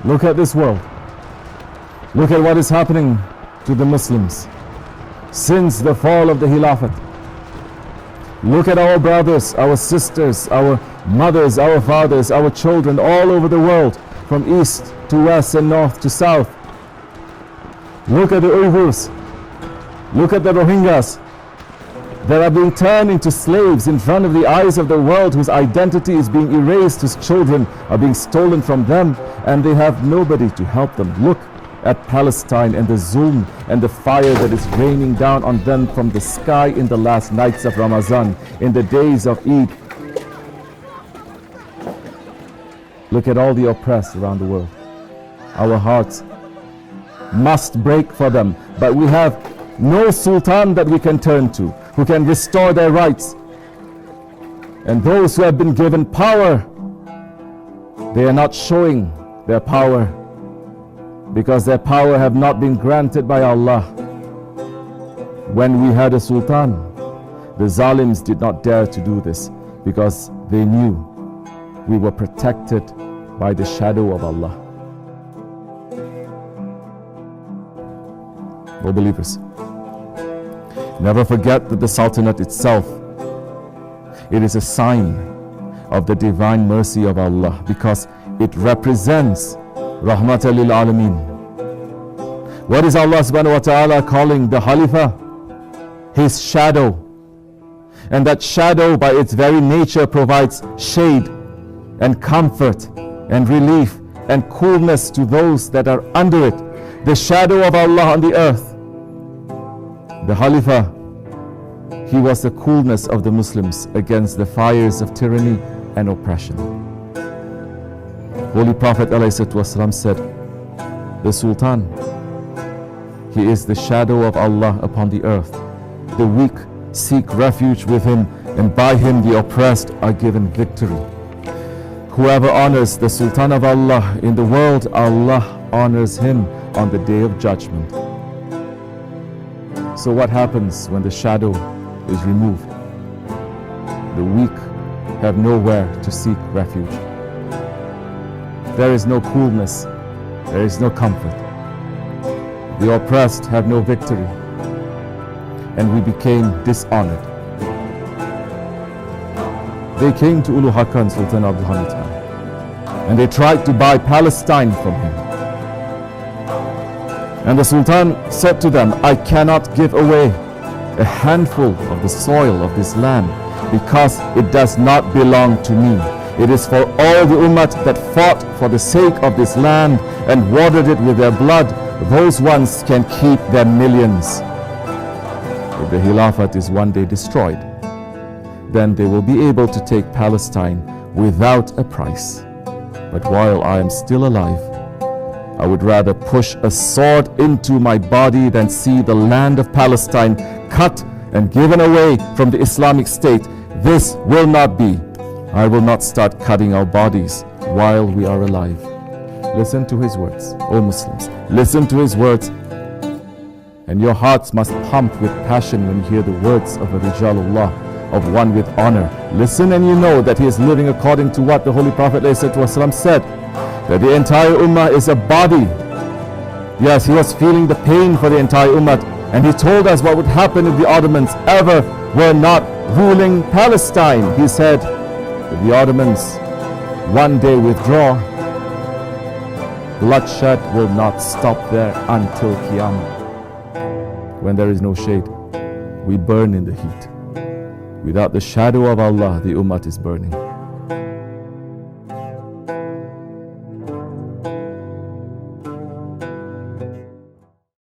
Look at this world. Look at what is happening to the Muslims since the fall of the Khilafat. Look at our brothers, our sisters, our mothers, our fathers, our children all over the world, from east to west and north to south. Look at the Uyghurs. Look at the Rohingyas that are being turned into slaves in front of the eyes of the world, whose identity is being erased, whose children are being stolen from them, and they have nobody to help them. Look at Palestine and the zulm and the fire that is raining down on them from the sky in the last nights of Ramadan, in the days of Eid. Look at all the oppressed around the world. Our hearts must break for them, but we have no sultan that we can turn to who can restore their rights. And those who have been given power, they are not showing their power, because their power have not been granted by Allah. When we had a sultan, the zalims did not dare to do this, because they knew we were protected by the shadow of Allah. O believers, never forget that the Sultanate itself, it is a sign of the divine mercy of Allah, because it represents Rahmatalil Alameen. What is Allah subhanahu wa ta'ala calling the Khalifa? His shadow. And that shadow by its very nature provides shade and comfort and relief and coolness to those that are under it. The shadow of Allah on the earth. The Khalifa, he was the coolness of the Muslims against the fires of tyranny and oppression. Holy Prophet ﷺ said, the Sultan, he is the shadow of Allah upon the earth. The weak seek refuge with him, and by him the oppressed are given victory. Whoever honors the Sultan of Allah in the world, Allah honors him on the day of judgment. So what happens when the shadow is removed? The weak have nowhere to seek refuge. There is no coolness, there is no comfort. The oppressed have no victory, and we became dishonored. They came to Ulu Hakan, Sultan of Allah, and they tried to buy Palestine from him. And the Sultan said to them, I cannot give away a handful of the soil of this land, because it does not belong to me. It is for all the ummah that fought for the sake of this land and watered it with their blood. Those ones can keep their millions. If the Khilafat is one day destroyed, then they will be able to take Palestine without a price. But while I am still alive, I would rather push a sword into my body than see the land of Palestine cut and given away from the Islamic State. This will not be. I will not start cutting our bodies while we are alive. Listen to his words, O Muslims. Listen to his words. And your hearts must pump with passion when you hear the words of a Rijalullah, of one with honor. Listen, and you know that he is living according to what the Holy Prophet ﷺ said, that the entire ummah is a body. Yes, he was feeling the pain for the entire ummah, and he told us what would happen if the Ottomans ever were not ruling Palestine. He said, if the Ottomans one day withdraw, bloodshed will not stop there until Qiyamah. When there is no shade, we burn in the heat. Without the shadow of Allah, the ummah is burning.